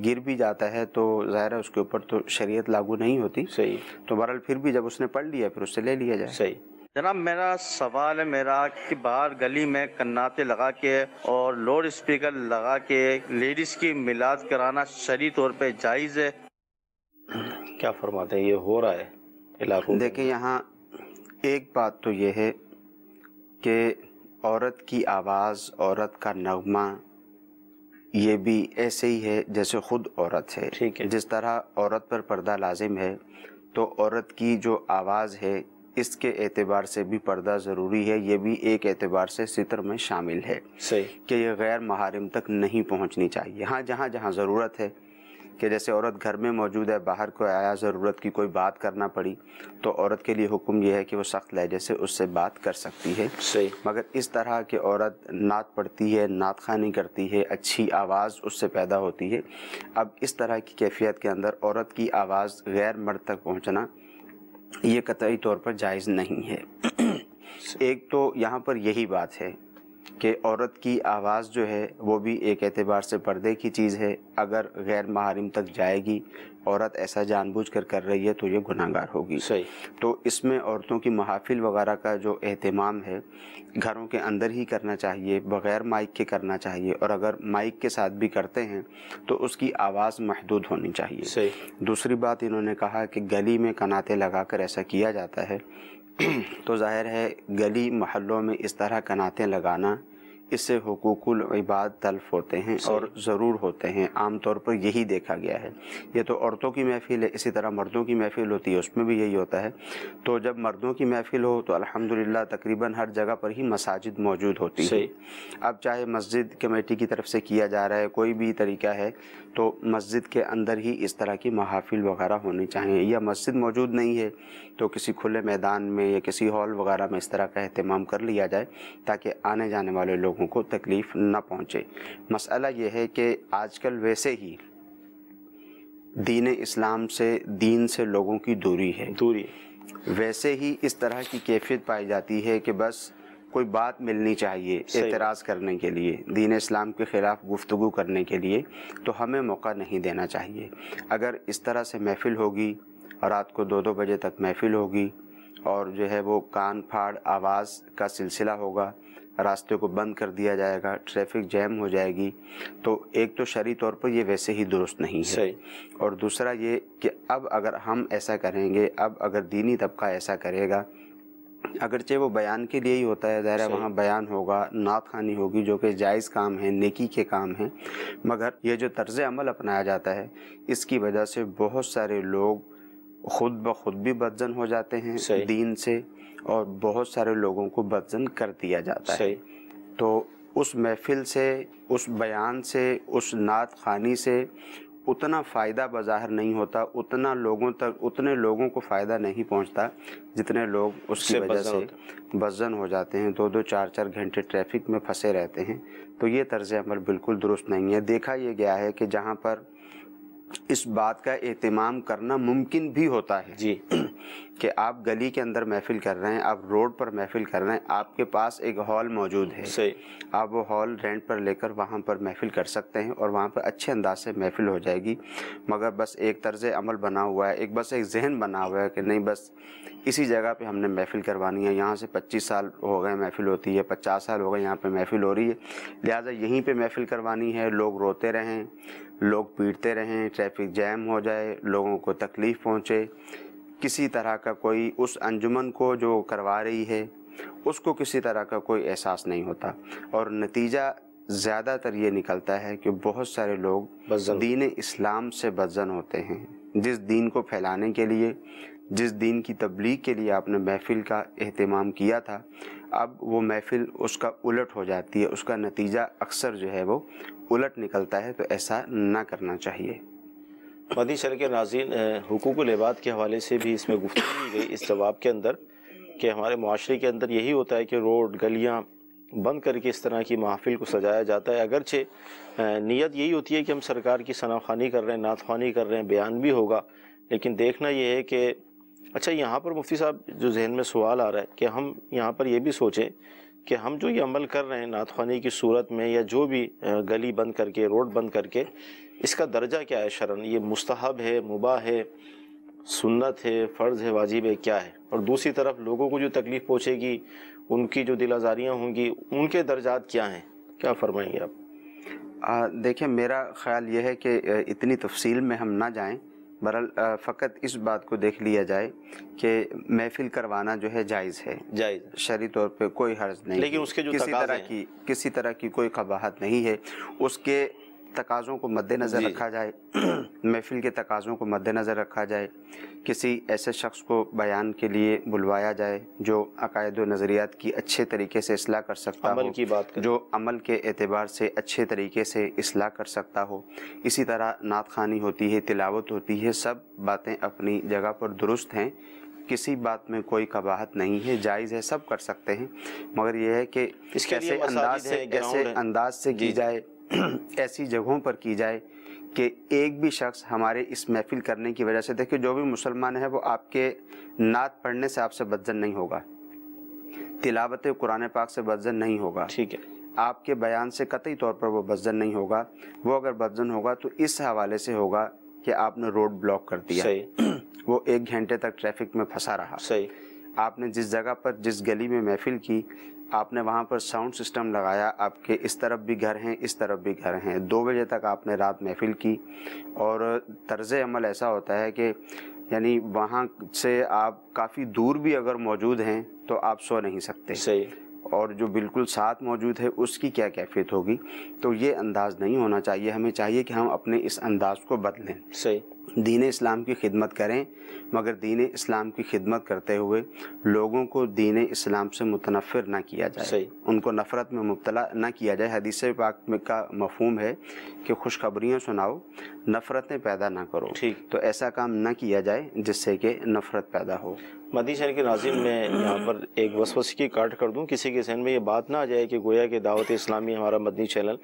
گر بھی جاتا ہے تو ظاہر ہے اس کے اوپر تو شریعت لاگو نہیں ہوتی، صحیح، تو بہرحال پھر بھی جب اس نے پڑھ لیا پھر اس سے لے لیا جائے۔ صحیح۔ جناب میرا سوال ہے کہ باہر گلی میں کناتے لگا کے اور لاؤڈ اسپیکر لگا کے لیڈیز کی میلاد کرانا شرعی طور پہ جائز ہے؟ کیا فرماتے ہیں؟ یہ ہو رہا ہے علاقوں میں؟ دیکھیں یہاں ایک بات تو یہ ہے کہ عورت کی آواز، عورت کا نغمہ یہ بھی ایسے ہی ہے جیسے خود عورت ہے۔ ٹھیک ہے، جس طرح عورت پر پردہ لازم ہے تو عورت کی جو آواز ہے اس کے اعتبار سے بھی پردہ ضروری ہے، یہ بھی ایک اعتبار سے ستر میں شامل ہے صحیح، کہ یہ غیر محارم تک نہیں پہنچنی چاہیے۔ ہاں جہاں جہاں ضرورت ہے کہ جیسے عورت گھر میں موجود ہے، باہر کو آیا، ضرورت کی کوئی بات کرنا پڑی تو عورت کے لیے حکم یہ ہے کہ وہ سخت لہجے سے اس سے بات کر سکتی ہے. صحیح. مگر اس طرح کہ عورت نعت پڑھتی ہے، نعت خوانی کرتی ہے، اچھی آواز اس سے پیدا ہوتی ہے، اب اس طرح کی کیفیت کے اندر عورت کی آواز غیر مرد تک پہنچنا یہ قطعی طور پر جائز نہیں ہے. ایک تو یہاں پر یہی بات ہے کہ عورت کی آواز جو ہے وہ بھی ایک اعتبار سے پردے کی چیز ہے. اگر غیر محارم تک جائے گی، عورت ایسا جان بوجھ کر رہی ہے تو یہ گناہ گار ہوگی. صحیح. تو اس میں عورتوں کی محافل وغیرہ کا جو اہتمام ہے گھروں کے اندر ہی کرنا چاہیے، بغیر مائک کے کرنا چاہیے، اور اگر مائک کے ساتھ بھی کرتے ہیں تو اس کی آواز محدود ہونی چاہیے. صحیح. دوسری بات انہوں نے کہا کہ گلی میں کناتے لگا کر ایسا کیا جاتا ہے تو ظاہر ہے گلی محلوں میں اس طرح کناتے لگانا، اس سے حقوق العباد تلف ہوتے ہیں اور ضرور ہوتے ہیں. عام طور پر یہی دیکھا گیا ہے. یہ تو عورتوں کی محفل ہے، اسی طرح مردوں کی محفل ہوتی ہے، اس میں بھی یہی ہوتا ہے. تو جب مردوں کی محفل ہو تو الحمدللہ تقریباً ہر جگہ پر ہی مساجد موجود ہوتی ہے. اب چاہے مسجد کمیٹی کی طرف سے کیا جا رہا ہے، کوئی بھی طریقہ ہے، تو مسجد کے اندر ہی اس طرح کی محافل وغیرہ ہونی چاہیے. یا مسجد موجود نہیں ہے تو کسی کھلے میدان میں یا کسی ہال وغیرہ میں اس طرح کا اہتمام کر لیا جائے تاکہ آنے جانے والے لوگوں کو تکلیف نہ پہنچے. مسئلہ یہ ہے کہ آج کل ویسے ہی دین اسلام سے، دین سے لوگوں کی دوری ہے. ویسے ہی اس طرح کی کیفیت پائی جاتی ہے کہ بس کوئی بات ملنی چاہیے اعتراض کرنے کے لیے، دین اسلام کے خلاف گفتگو کرنے کے لیے، تو ہمیں موقع نہیں دینا چاہیے. اگر اس طرح سے محفل ہوگی، رات کو 2-2 بجے تک محفل ہوگی اور جو ہے وہ کان پھاڑ آواز کا سلسلہ ہوگا، راستے کو بند کر دیا جائے گا، ٹریفک جیم ہو جائے گی، تو ایک تو شرعی طور پر یہ ویسے ہی درست نہیں ہے. اور دوسرا یہ کہ اب اگر ہم ایسا کریں گے، اب اگر دینی طبقہ ایسا کرے گا، اگرچہ وہ بیان کے لیے ہی ہوتا ہے، ظاہر ہے وہاں بیان ہوگا، نعت خوانی ہوگی جو کہ جائز کام ہے، نیکی کے کام ہیں، مگر یہ جو طرز عمل اپنایا جاتا ہے اس کی وجہ سے بہت سارے لوگ خود بخود بھی بدزن ہو جاتے ہیں دین سے، اور بہت سارے لوگوں کو بدزن کر دیا جاتا ہے. تو اس محفل سے، اس بیان سے، اس نعت خوانی سے اتنا فائدہ بظاہر نہیں ہوتا، اتنے لوگوں کو فائدہ نہیں پہنچتا جتنے لوگ اس کی وجہ سے بدزن ہو جاتے ہیں، 2-2 4-4 گھنٹے ٹریفک میں پھنسے رہتے ہیں. تو یہ طرز عمل بالکل درست نہیں ہے. دیکھا یہ گیا ہے کہ جہاں پر اس بات کا اہتمام کرنا ممکن بھی ہوتا ہے کہ آپ گلی کے اندر محفل کر رہے ہیں، آپ روڈ پر محفل کر رہے ہیں، آپ کے پاس ایک ہال موجود ہے، آپ وہ ہال رینٹ پر لے کر وہاں پر محفل کر سکتے ہیں اور وہاں پر اچھے انداز سے محفل ہو جائے گی. مگر بس ایک طرز عمل بنا ہوا ہے، بس ایک ذہن بنا ہوا ہے کہ نہیں بس اسی جگہ پہ ہم نے محفل کروانی ہے، یہاں سے 25 سال ہو گئے محفل ہوتی ہے، 50 سال ہو گئے یہاں پہ محفل ہو رہی ہے، لہٰذا یہیں پہ محفل کروانی ہے. لوگ روتے رہیں، لوگ پیٹتے رہیں، ٹریفک جیم ہو جائے، لوگوں کو تکلیف پہنچے، کسی طرح کا کوئی اس انجمن کو جو کروا رہی ہے اس کو کسی طرح کا کوئی احساس نہیں ہوتا. اور نتیجہ زیادہ تر یہ نکلتا ہے کہ بہت سارے لوگ دین اسلام سے بدزن ہوتے ہیں. جس دین کو پھیلانے کے لیے، جس دین کی تبلیغ کے لیے آپ نے محفل کا اہتمام کیا تھا، اب وہ محفل اس کا الٹ ہو جاتی ہے، اس کا نتیجہ اکثر جو ہے وہ الٹ نکلتا ہے. تو ایسا نہ کرنا چاہیے. مدنی چینل کے ناظرین، حقوق العباد کے حوالے سے بھی اس میں گفتگو کی گئی اس جواب کے اندر کہ ہمارے معاشرے کے اندر یہی ہوتا ہے کہ روڈ گلیاں بند کر کے اس طرح کی محافل کو سجایا جاتا ہے. اگرچہ نیت یہی ہوتی ہے کہ ہم سرکار کی ثنا خوانی کر رہے ہیں، نعت خوانی کر رہے ہیں، بیان بھی ہوگا، لیکن دیکھنا یہ ہے کہ اچھا یہاں پر مفتی صاحب جو ذہن میں سوال آ رہا ہے کہ ہم یہاں پر یہ بھی سوچیں کہ ہم جو یہ عمل کر رہے ہیں نعت خوانی کی صورت میں یا جو بھی گلی بند کر کے، روڈ بند کر کے، اس کا درجہ کیا ہے شرعاً؟ یہ مستحب ہے، مباح ہے، سنت ہے، فرض ہے، واجب ہے، کیا ہے؟ اور دوسری طرف لوگوں کو جو تکلیف پہنچے گی، ان کی جو دل آزاریاں ہوں گی، ان کے درجات کیا ہیں؟ کیا فرمائیں گے آپ؟ دیکھیں میرا خیال یہ ہے کہ اتنی تفصیل میں ہم نہ جائیں، بہرحال فقط اس بات کو دیکھ لیا جائے کہ محفل کروانا جو ہے جائز ہے، شرعی طور پہ کوئی حرج نہیں، لیکن اس کے جو کسی طرح کی کوئی قباحت نہیں ہے. اس کے تقاضوں کو مد نظر رکھا جائے، محفل کے تقاضوں کو مد نظر رکھا جائے، کسی ایسے شخص کو بیان کے لیے بلوایا جائے جو عقائد و نظریات کی اچھے طریقے سے اصلاح کر سکتا ہو، عمل کی بات کریں، جو عمل کے اعتبار سے اچھے طریقے سے اصلاح کر سکتا ہو۔ اسی طرح نعت خوانی ہوتی ہے، تلاوت ہوتی ہے، سب باتیں اپنی جگہ پر درست ہیں، کسی بات میں کوئی قباحت نہیں ہے، جائز ہے، سب کر سکتے ہیں، مگر یہ ہے کہ ایسے انداز سے کی جائے، ایسی جگہوں پر کی جائے کہ ایک بھی شخص ہمارے اس محفل کرنے کی وجہ سے، دیکھیں جو بھی مسلمان ہے وہ آپ کے نعت پڑھنے سے آپ سے بدظن نہیں ہوگا، تلاوت قرآن پاک سے بدظن نہیں ہوگا، ٹھیک ہے، آپ کے بیان سے قطعی طور پر وہ بدظن نہیں ہوگا، وہ اگر بدظن ہوگا تو اس حوالے سے ہوگا کہ آپ نے روڈ بلاک کر دیا، وہ 1 گھنٹے تک ٹریفک میں پھنسا رہا، آپ نے جس جگہ پر جس گلی میں محفل کی آپ نے وہاں پر ساؤنڈ سسٹم لگایا، آپ کے اس طرف بھی گھر ہیں اس طرف بھی گھر ہیں، 2 بجے تک آپ نے رات محفل کی، اور طرز عمل ایسا ہوتا ہے کہ یعنی وہاں سے آپ کافی دور بھی اگر موجود ہیں تو آپ سو نہیں سکتے، اور جو بالکل ساتھ موجود ہے اس کی کیا کیفیت ہوگی، تو یہ انداز نہیں ہونا چاہیے، ہمیں چاہیے کہ ہم اپنے اس انداز کو بدلیں، دین اسلام کی خدمت کریں، مگر دین اسلام کی خدمت کرتے ہوئے لوگوں کو دین اسلام سے متنفر نہ کیا جائے، ان کو نفرت میں مبتلا نہ کیا جائے۔ حدیث پاک کا مفہوم ہے کہ خوشخبریاں سناؤ، نفرتیں پیدا نہ کرو، تو ایسا کام نہ کیا جائے جس سے کہ نفرت پیدا ہو۔ مدنی چینل کے ناظرین، میں یہاں پر ایک وسوسے کی کاٹ کر دوں، کسی کے ذہن میں یہ بات نہ آ جائے کہ گویا کہ دعوت اسلامی ہمارا مدنی چینل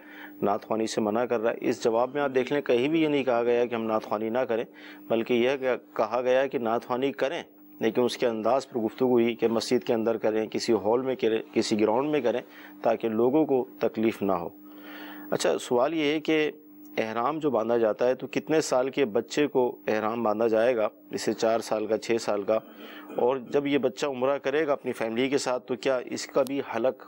نعت خوانی سے منع کر رہا ہے۔ اس جواب میں آپ دیکھ لیں کہیں بھی یہ نہیں کہا گیا کہ ہم نعت خوانی نہ کریں، بلکہ یہ کہا گیا کہ نعت خوانی کریں، لیکن اس کے انداز پر گفتگو ہوئی کہ مسجد کے اندر کریں، کسی ہال میں کریں، کسی گراؤنڈ میں کریں، تاکہ لوگوں کو تکلیف نہ ہو۔ اچھا، سوال یہ ہے کہ احرام جو باندھا جاتا ہے تو کتنے سال کے بچے کو احرام باندھا جائے گا، جیسے 4 سال کا، 6 سال کا، اور جب یہ بچہ عمرہ کرے گا اپنی فیملی کے ساتھ تو کیا اس کا بھی حلق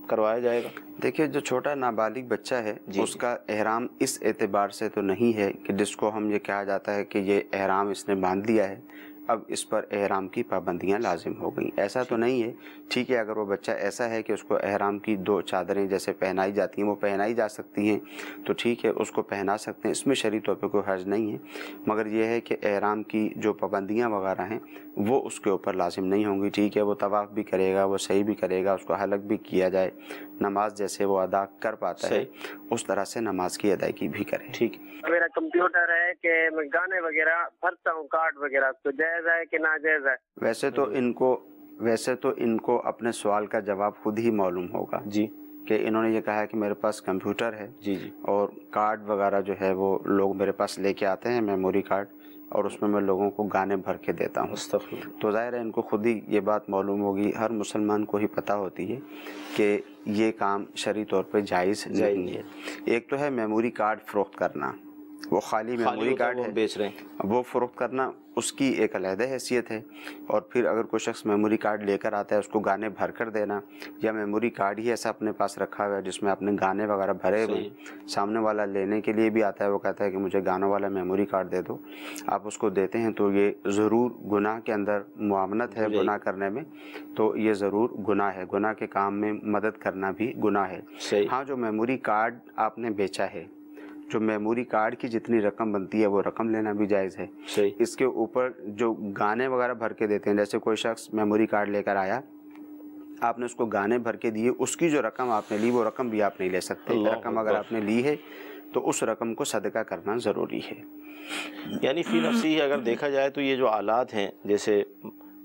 کروایا جائے گا؟ دیکھیے، جو چھوٹا نابالغ بچہ ہے اس کا احرام اس اعتبار سے تو نہیں ہے کہ جس کو ہم یہ کہا جاتا ہے کہ یہ احرام اس نے باندھ لیا ہے، اب اس پر احرام کی پابندیاں لازم ہو گئیں، ایسا تو نہیں ہے۔ ٹھیک ہے، اگر وہ بچہ ایسا ہے کہ اس کو احرام کی 2 چادریں جیسے پہنائی جاتی ہیں وہ پہنائی جا سکتی ہیں تو ٹھیک ہے، اس کو پہنا سکتے ہیں، اس میں شرعی طور پہ کوئی حرج نہیں ہے، مگر یہ ہے کہ احرام کی جو پابندیاں وغیرہ ہیں وہ اس کے اوپر لازم نہیں ہوں گی۔ ٹھیک ہے، وہ طواف بھی کرے گا، وہ صحیح بھی کرے گا، اس کو حلق بھی کیا جائے، نماز جیسے وہ ادا کر پاتا ہے اس طرح سے نماز کی ادائیگی بھی کرے۔ ٹھیک، میرا کمپیوٹر ہے کہ میں گانے وغیرہ بھرتا ہوں، کارڈ وغیرہ، تو جائز ہے کہ ناجائز ہے؟ ویسے تو ان کو اپنے سوال کا جواب خود ہی معلوم ہوگا جی، کہ انہوں نے یہ کہا ہے کہ میرے پاس کمپیوٹر ہے، جی، اور کارڈ وغیرہ جو ہے وہ لوگ میرے پاس لے کے آتے ہیں، میموری کارڈ، اور اس میں لوگوں کو گانے بھر کے دیتا ہوں، تو ظاہر ہے ان کو خود ہی یہ بات معلوم ہوگی، ہر مسلمان کو ہی پتہ ہوتی ہے کہ یہ کام شرعی طور پہ جائز نہیں ہے۔ ایک تو ہے میموری کارڈ فروخت کرنا، وہ خالی میموری کارڈ ہے بیچ رہے ہیں، وہ فروخت کرنا اس کی ایک علیحدہ حیثیت ہے، اور پھر اگر کوئی شخص میموری کارڈ لے کر آتا ہے اس کو گانے بھر کر دینا، یا میموری کارڈ ہی ایسا اپنے پاس رکھا ہوا ہے جس میں اپنے گانے وغیرہ بھرے ہوئے ہیں، سامنے والا لینے کے لیے بھی آتا ہے، وہ کہتا ہے کہ مجھے گانوں والا میموری کارڈ دے دو، آپ اس کو دیتے ہیں، تو یہ ضرور گناہ کے اندر معاونت ہے، گناہ کرنے میں تو یہ ضرور گناہ ہے، گناہ کے کام میں مدد کرنا بھی گناہ ہے۔ ہاں، جو میموری کارڈ آپ نے بیچا ہے، جو میموری کارڈ کی جتنی رقم بنتی ہے وہ رقم لینا بھی جائز ہے۔ اس کے اوپر جو گانے وغیرہ بھر کے دیتے ہیں، جیسے کوئی شخص میموری کارڈ لے کر آیا، آپ نے اس کو گانے بھر کے دیے، اس کی جو رقم آپ نے لی وہ رقم بھی آپ نہیں لے سکتے، رقم اگر آپ نے لی ہے تو اس رقم کو صدقہ کرنا ضروری ہے۔ یعنی فی نفسی اگر دیکھا جائے تو یہ جو آلات ہیں، جیسے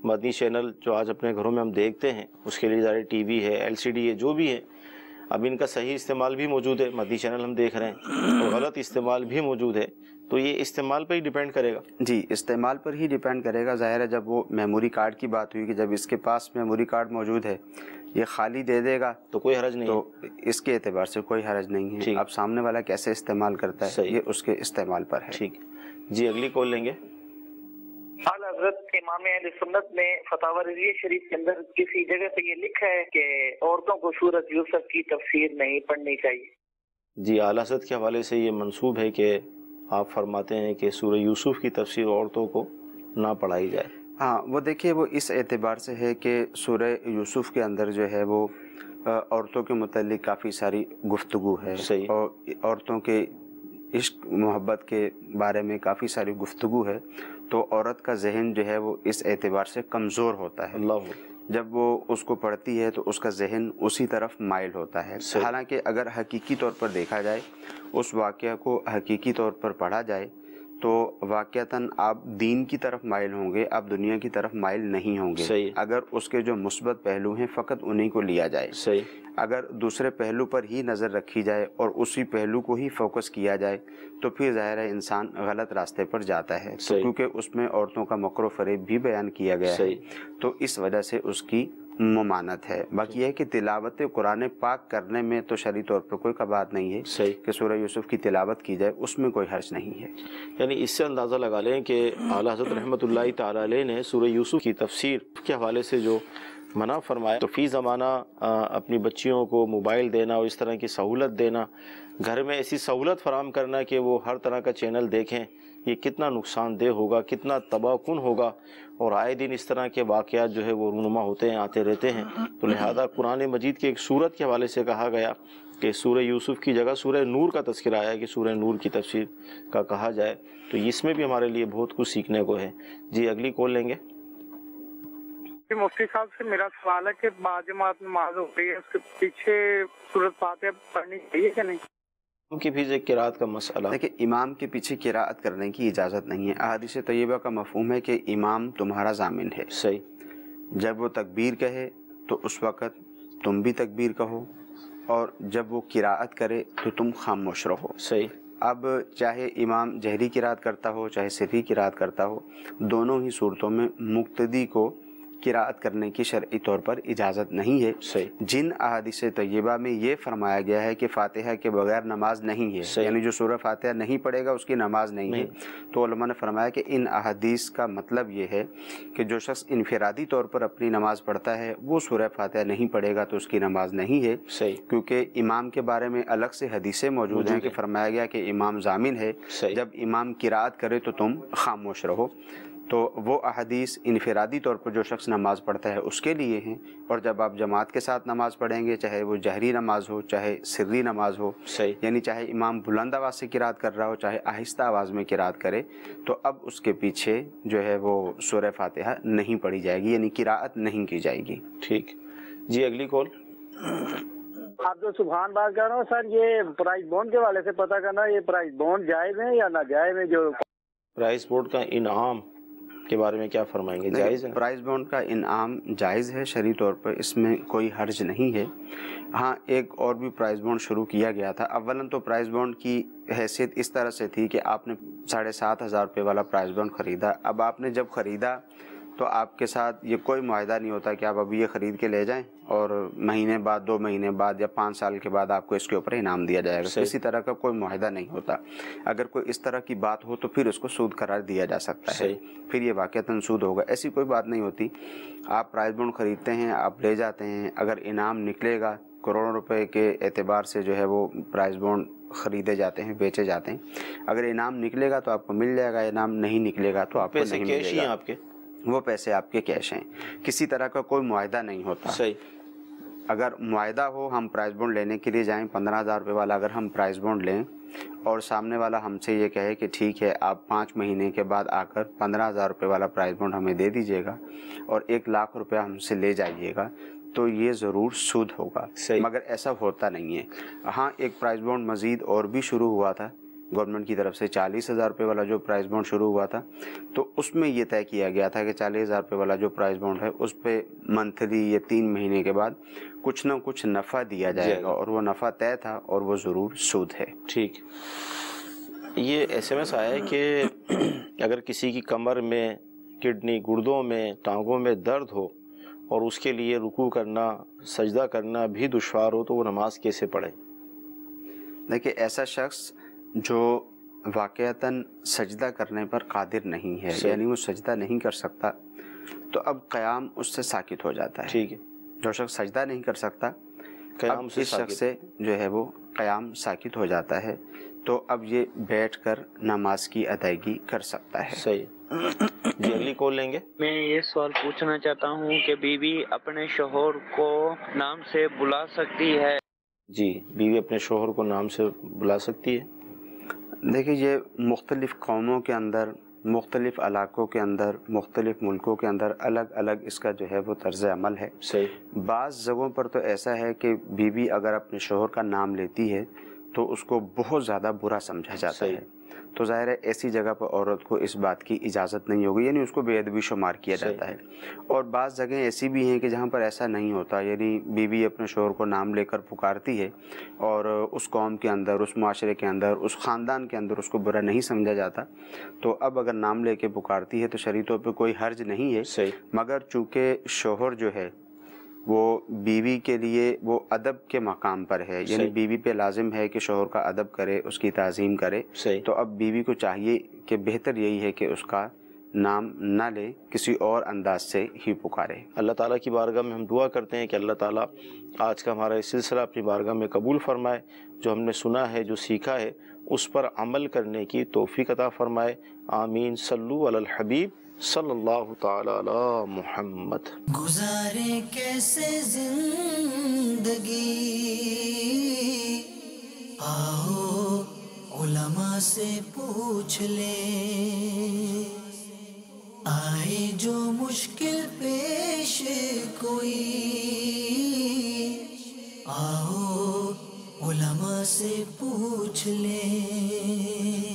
مدنی چینل جو آج اپنے گھروں میں ہم دیکھتے ہیں، اس کے لیے ظاہر ٹی وی ہے، LCD ہے، جو بھی ہے، اب ان کا صحیح استعمال بھی موجود ہے، مدنی چینل ہم دیکھ رہے ہیں، اور غلط استعمال بھی موجود ہے، تو یہ استعمال پہ ہی ڈیپینڈ کرے گا؟ جی، استعمال پر ہی ڈیپینڈ کرے گا۔ ظاہر ہے جب وہ میموری کارڈ کی بات ہوئی کہ جب اس کے پاس میموری کارڈ موجود ہے، یہ خالی دے دے گا تو کوئی حرج نہیں، تو اس کے اعتبار سے کوئی حرج نہیں ہے۔ اب سامنے والا کیسے استعمال کرتا ہے یہ اس کے استعمال پر ہے۔ ٹھیک، جی، اگلی کال لیں گے۔ اعلیٰ حضرت امام اہل سنت نے فتاوی رضویہ شریف کے اندر کسی جگہ پہ یہ لکھا ہے کہ عورتوں کو سورۃ یوسف کی تفسیر نہیں پڑھنی چاہیے؟ جی، اعلیٰ حضرت کے حوالے سے یہ منسوب ہے کہ آپ فرماتے ہیں کہ سورہ یوسف کی تفسیر عورتوں کو نہ پڑھائی جائے۔ ہاں، وہ دیکھیے، وہ اس اعتبار سے ہے کہ سورہ یوسف کے اندر جو ہے وہ عورتوں کے متعلق کافی ساری گفتگو ہے، اور عورتوں کے عشق محبت کے بارے میں کافی ساری گفتگو ہے، تو عورت کا ذہن جو ہے وہ اس اعتبار سے کمزور ہوتا ہے۔ اللہ، جب وہ اس کو پڑھتی ہے تو اس کا ذہن اسی طرف مائل ہوتا ہے۔ حالانکہ اگر حقیقی طور پر دیکھا جائے، اس واقعہ کو حقیقی طور پر پڑھا جائے تو واقعتاً آپ دین کی طرف مائل ہوں گے، آپ دنیا کی طرف مائل نہیں ہوں گے۔ اگر اس کے جو مثبت پہلو ہیں فقط انہی کو لیا جائے، اگر دوسرے پہلو پر ہی نظر رکھی جائے اور اسی پہلو کو ہی فوکس کیا جائے تو پھر ظاہر ہے انسان غلط راستے پر جاتا ہے، کیونکہ اس میں عورتوں کا مکر و فریب بھی بیان کیا گیا ہے، تو اس وجہ سے اس کی ممانت ہے۔ باقی یہ ہے کہ تلاوت قرآن پاک کرنے میں تو شرعی طور پر کوئی بات نہیں ہے کہ سورہ یوسف کی تلاوت کی جائے، اس میں کوئی حرج نہیں ہے۔ یعنی اس سے اندازہ لگا لیں کہ اعلیٰ حضرت رحمۃ اللہ تعالی علیہ نے سورہ یوسف کی تفسیر کے حوالے سے جو منع فرمایا، تو فی زمانہ اپنی بچیوں کو موبائل دینا اور اس طرح کی سہولت دینا، گھر میں ایسی سہولت فراہم کرنا کہ وہ ہر طرح کا چینل دیکھیں، یہ کتنا نقصان دہ ہوگا، کتنا تباہ کن ہوگا، اور آئے دن اس طرح کے واقعات جو ہے وہ رونما ہوتے ہیں، آتے رہتے ہیں۔ تو لہذا قرآن مجید کے ایک سورت کے حوالے سے کہا گیا کہ سورہ یوسف کی جگہ سورہ نور کا تذکرہ آیا کہ سورہ نور کی تفسیر کا کہا جائے، تو اس میں بھی ہمارے لیے بہت کچھ سیکھنے کو ہے۔ جی اگلی کال لیں گے۔ مفتی صاحب سے میرا سوال ہے کہ بعد جماعت نماز ہو رہی ہے، اس کے پیچھے سورۃ فاتحہ پڑھنی چاہیے کہ نہیں؟ امام کے پیچھے قرات کا مسئلہ، دیکھیں امام کے پیچھے قرات کرنے کی اجازت نہیں ہے۔ احادیث طیبہ کا مفہوم ہے کہ امام تمہارا ضامن ہے، صحیح، جب وہ تکبیر کہے تو اس وقت تم بھی تکبیر کہو، اور جب وہ قرات کرے تو تم خاموش رہو۔ صحیح۔ اب چاہے امام جہری قرات کرتا ہو چاہے سری قرات کرتا ہو، دونوں ہی صورتوں میں مقتدی کو قرات کرنے کی شرعی طور پر اجازت نہیں ہے۔ جن احادیث طیبہ میں یہ فرمایا گیا ہے کہ فاتحہ کے بغیر نماز نہیں ہے، یعنی جو سورہ فاتحہ نہیں پڑھے گا اس کی نماز نہیں ہے، تو علماء نے فرمایا کہ ان احادیث کا مطلب یہ ہے کہ جو شخص انفرادی طور پر اپنی نماز پڑھتا ہے وہ سورہ فاتحہ نہیں پڑھے گا تو اس کی نماز نہیں ہے، کیونکہ امام کے بارے میں الگ سے حدیثیں موجود ہیں کہ فرمایا گیا کہ امام ضامن ہے، جب امام قرات کرے تو تم خاموش رہو۔ تو وہ احادیث انفرادی طور پر جو شخص نماز پڑھتا ہے اس کے لیے ہیں، اور جب آپ جماعت کے ساتھ نماز پڑھیں گے، چاہے وہ جہری نماز ہو چاہے سری نماز ہو، یعنی چاہے امام بلند آواز سے قرات کر رہا ہو چاہے آہستہ آواز میں قرات کرے، تو اب اس کے پیچھے جو ہے وہ سورہ فاتحہ نہیں پڑھی جائے گی، یعنی قرات نہیں کی جائے گی۔ ٹھیک، جی اگلی کال۔ آپ جو سبحان بات کر رہا ہوں سر، یہ پرائز بونڈ کے والے سے پتہ کرنا، یہ پرائز بونڈ جائز ہے یا ناجائز ہے؟ جو پرائز بونڈ کا انعام کے بارے میں کیا فرمائیں گے؟ جائز ہے؟ پرائز بونڈ کا انعام جائز ہے شرعی طور پر، اس میں کوئی حرج نہیں ہے۔ ہاں ایک اور بھی پرائز بونڈ شروع کیا گیا تھا۔ اولاً تو پرائز بونڈ کی حیثیت اس طرح سے تھی کہ آپ نے 7,500 روپے والا پرائز بونڈ خریدا۔ اب آپ نے جب خریدا تو آپ کے ساتھ یہ کوئی معاہدہ نہیں ہوتا کہ آپ ابھی یہ خرید کے لے جائیں اور مہینے بعد 2 مہینے بعد یا 5 سال کے بعد آپ کو اس کے اوپر انعام دیا جائے گا، کسی طرح کا کوئی معاہدہ نہیں ہوتا۔ اگر کوئی اس طرح کی بات ہو تو پھر اس کو سود قرار دیا جا سکتا ہے، پھر یہ واقعتاً سود ہوگا، ایسی کوئی بات نہیں ہوتی۔ آپ پرائز بونڈ خریدتے ہیں، آپ لے جاتے ہیں، اگر انعام نکلے گا، کروڑوں روپے کے اعتبار سے جو ہے وہ پرائز بونڈ خریدے جاتے ہیں، بیچے جاتے ہیں، اگر انعام نکلے گا تو آپ کو مل جائے گا، انعام نہیں نکلے گا تو آپ کو نہیں ملے گا۔ آپ کے وہ پیسے آپ کے کیش ہیں، کسی طرح کا کوئی معاہدہ نہیں ہوتا۔ اگر معاہدہ ہو، ہم پرائز بونڈ لینے کے لیے جائیں، 15,000 روپے والا اگر ہم پرائز بونڈ لیں اور سامنے والا ہم سے یہ کہے کہ ٹھیک ہے آپ 5 مہینے کے بعد آ کر 15,000 روپے والا پرائز بونڈ ہمیں دے دیجیے گا اور 1,00,000 روپیہ ہم سے لے جائیے گا، تو یہ ضرور سود ہوگا، مگر ایسا ہوتا نہیں ہے۔ ہاں ایک پرائز بونڈ مزید اور بھی شروع ہوا تھا گورنمنٹ کی طرف سے، 40,000 روپے والا جو پرائز بونڈ شروع ہوا تھا، تو اس میں یہ طے کیا گیا تھا کہ 40,000 روپے والا جو پرائز بونڈ ہے اس پہ منتھلی یا 3 مہینے کے بعد کچھ نہ کچھ نفع دیا جائے گا، اور وہ نفع طے تھا اور وہ ضرور سود ہے۔ ٹھیک، یہ SMS آیا ہے کہ اگر کسی کی کمر میں، کڈنی، گردوں میں، ٹانگوں میں درد ہو اور اس کے لیے رکوع کرنا، سجدہ کرنا بھی دشوار ہو تو وہ نماز کیسے پڑھے؟ دیکھیں ایسا شخص جو واقعتاً سجدہ کرنے پر قادر نہیں ہے، یعنی وہ سجدہ نہیں کر سکتا، تو اب قیام اس سے ساکت ہو جاتا ہے۔ ٹھیک ہے، جو شخص سجدہ نہیں کر سکتا قیام سے اس شخص سے جو ہے وہ قیام ساکت ہو جاتا ہے، تو اب یہ بیٹھ کر نماز کی ادائیگی کر سکتا ہے۔ صحیح، جی اگلی کال لیں گے۔ میں یہ سوال پوچھنا چاہتا ہوں کہ بیوی اپنے شوہر کو نام سے بلا سکتی ہے؟ جی، بیوی اپنے شوہر کو نام سے بلا سکتی ہے؟ دیکھیے یہ مختلف قوموں کے اندر، مختلف علاقوں کے اندر، مختلف ملکوں کے اندر الگ الگ اس کا جو ہے وہ طرز عمل ہے. صحیح. بعض جگہوں پر تو ایسا ہے کہ بیوی اگر اپنے شوہر کا نام لیتی ہے تو اس کو بہت زیادہ برا سمجھا جاتا ہے. تو ظاہر ہے ایسی جگہ پر عورت کو اس بات کی اجازت نہیں ہوگی، یعنی اس کو بے ادبی شمار کیا جاتا ہے. اور بعض جگہیں ایسی بھی ہیں کہ جہاں پر ایسا نہیں ہوتا، یعنی بیوی اپنے شوہر کو نام لے کر پکارتی ہے اور اس قوم کے اندر، اس معاشرے کے اندر، اس خاندان کے اندر اس کو برا نہیں سمجھا جاتا. تو اب اگر نام لے کے پکارتی ہے تو شرعی طور پہ کوئی حرج نہیں ہے. مگر چونکہ شوہر جو ہے وہ بیوی کے لیے وہ ادب کے مقام پر ہے، یعنی بیوی پہ لازم ہے کہ شوہر کا ادب کرے، اس کی تعظیم کرے. تو اب بیوی کو چاہیے کہ بہتر یہی ہے کہ اس کا نام نہ لے، کسی اور انداز سے ہی پکارے. اللہ تعالیٰ کی بارگاہ میں ہم دعا کرتے ہیں کہ اللہ تعالیٰ آج کا ہمارا یہ سلسلہ اپنی بارگاہ میں قبول فرمائے. جو ہم نے سنا ہے، جو سیکھا ہے، اس پر عمل کرنے کی توفیق عطا فرمائے. آمین. صلو علی الحبیب صلی اللہ تعالی علی محمد. گزارے کیسے زندگی، آؤ علماء سے پوچھ لیں. آئے جو مشکل پیش کوئی، آؤ علماء سے پوچھ لیں.